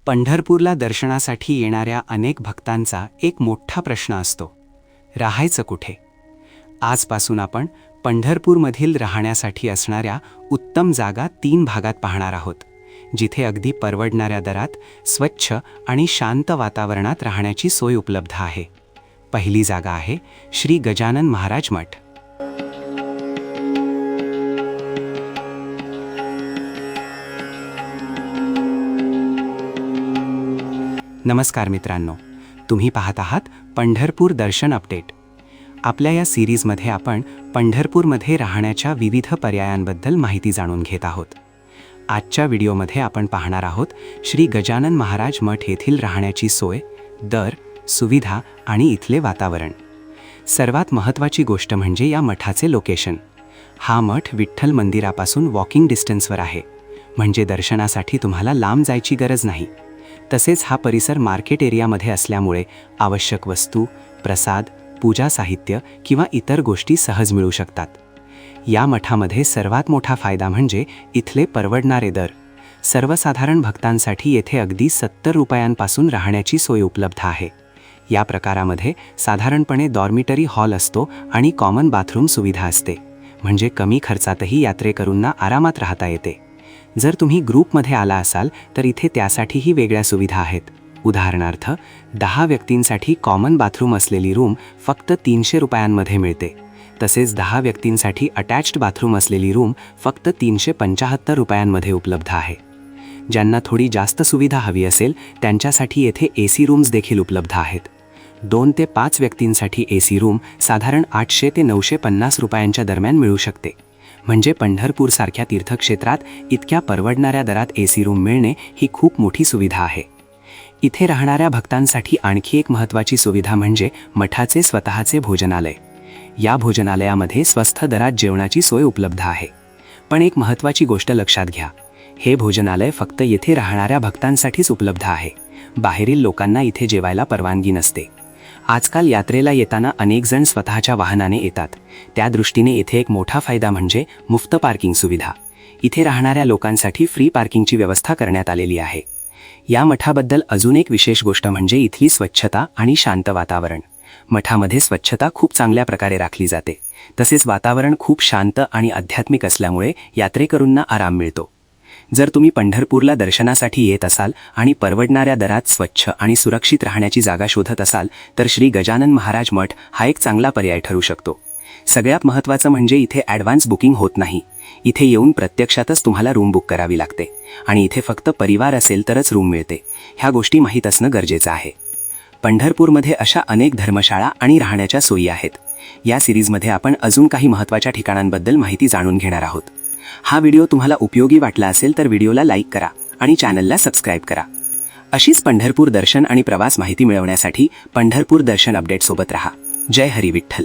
पंढरपूरला दर्शनासाठी येणाऱ्या अनेक भक्तांचा एक मोठा प्रश्न असतो, राहायचं कुठे? आजपासून आपण पंढरपूरमधील राहण्यासाठी असणाऱ्या उत्तम जागा 3 भागात पाहणार आहोत, जिथे अगदी परवडणाऱ्या दरात स्वच्छ आणि शांत वातावरणात राहण्याची सोय उपलब्ध आहे. पहिली जागा आहे श्री गजानन महाराज मठ. नमस्कार मित्रांनो, तुम्ही पाहत आहात पंढरपूर दर्शन अपडेट. आपल्या या सिरीजमध्ये आपण पंढरपूरमध्ये राहण्याच्या विविध पर्यायांबद्दल माहिती जाणून घेत आहोत. आजच्या व्हिडिओमध्ये आपण पाहणार आहोत श्री गजानन महाराज मठ येथील राहण्याची सोय, दर, सुविधा आणि इथले वातावरण. सर्वात महत्त्वाची गोष्ट म्हणजे या मठाचे लोकेशन. हा मठ विठ्ठल मंदिरापासून वॉकिंग डिस्टन्सवर आहे, म्हणजे दर्शनासाठी तुम्हाला लांब जायची गरज नाही. तसेच हा परिसर मार्केट एरियामध्ये असल्यामुळे आवश्यक वस्तू, प्रसाद, पूजा साहित्य किंवा इतर गोष्टी सहज मिळू शकतात. या मठामध्ये सर्वात मोठा फायदा म्हणजे इथले परवडणारे दर. सर्वसाधारण भक्तांसाठी येथे अगदी 70 रुपयांपासून राहण्याची सोय उपलब्ध आहे. या प्रकारामध्ये साधारणपणे डॉर्मिटरी हॉल असतो आणि कॉमन बाथरूम सुविधा असते, म्हणजे कमी खर्चातही यात्रेकरूंना आरामात राहता येते. जर तुम्ही ग्रुपमध्ये आला असाल तर इथे त्यासाठीही वेगळ्या सुविधा आहेत. उदाहरणार्थ 10 व्यक्तींसाठी कॉमन बाथरूम असलेली रूम फक्त 300 रुपयांमध्ये मिळते. तसेच 10 व्यक्तींसाठी अटॅच्ड बाथरूम असलेली रूम फक्त 375 रुपयांमध्ये उपलब्ध आहे. ज्यांना थोडी जास्त सुविधा हवी असेल त्यांच्यासाठी येथे AC रूम्स देखील उपलब्ध आहेत. 2 ते 5 व्यक्तींसाठी AC रूम साधारण 800 ते 950 रुपयांच्या दरम्यान मिळू शकते. म्हणजे पंढरपूरसारख्या तीर्थक्षेत्रात इतक्या परवडणाऱ्या दरात AC रूम मिळणे ही खूप मोठी सुविधा आहे. इथे राहणाऱ्या भक्तांसाठी आणखी एक महत्त्वाची सुविधा म्हणजे मठाचे स्वतःचे भोजनालय. या भोजनालयामध्ये स्वस्त दरात जेवणाची सोय उपलब्ध आहे. पण एक महत्त्वाची गोष्ट लक्षात घ्या, हे भोजनालय फक्त येथे राहणाऱ्या भक्तांसाठीच उपलब्ध आहे. बाहेरील लोकांना इथे जेवायला परवानगी नसते. आजकाल यात्रेला येताना अनेक जण स्वतःच्या वाहनाने येतात. त्या दृष्टीने येथे एक मोठा फायदा म्हणजे मुफ्त पार्किंग सुविधा. इथे राहणाऱ्या लोकांसाठी फ्री पार्किंगची व्यवस्था करण्यात आलेली आहे. या मठाबद्दल अजून एक विशेष गोष्ट म्हणजे इथली स्वच्छता आणि शांत वातावरण. मठामध्ये स्वच्छता खूप चांगल्या प्रकारे राखली जाते. तसेच वातावरण खूप शांत आणि आध्यात्मिक असल्यामुळे यात्रेकरूंना आराम मिळतो. जर तुम्ही पंढरपूरला दर्शनासाठी येत असाल आणि परवडणाऱ्या दरात स्वच्छ आणि सुरक्षित राहण्याची जागा शोधत असाल तर श्री गजानन महाराज मठ हा एक चांगला पर्याय ठरू शकतो. सगळ्यात महत्त्वाचं म्हणजे इथे ॲडव्हान्स बुकिंग होत नाही. इथे येऊन प्रत्यक्षातच तुम्हाला रूम बुक करावी लागते आणि इथे फक्त परिवार असेल तरच रूम मिळते. ह्या गोष्टी माहीत असणं गरजेचं आहे. पंढरपूरमध्ये अशा अनेक धर्मशाळा आणि राहण्याच्या सोयी आहेत. या सिरीजमध्ये आपण अजून काही महत्त्वाच्या ठिकाणांबद्दल माहिती जाणून घेणार आहोत. हा व्हिडिओ तुम्हाला उपयोगी वाटला असेल तर व्हिडिओला लाईक करा आणि चॅनलला सबस्क्राईब करा. अशीच पंढरपूर दर्शन आणि प्रवास माहिती मिळवण्यासाठी पंढरपूर दर्शन अपडेट सोबत रहा. जय हरी विठ्ठल.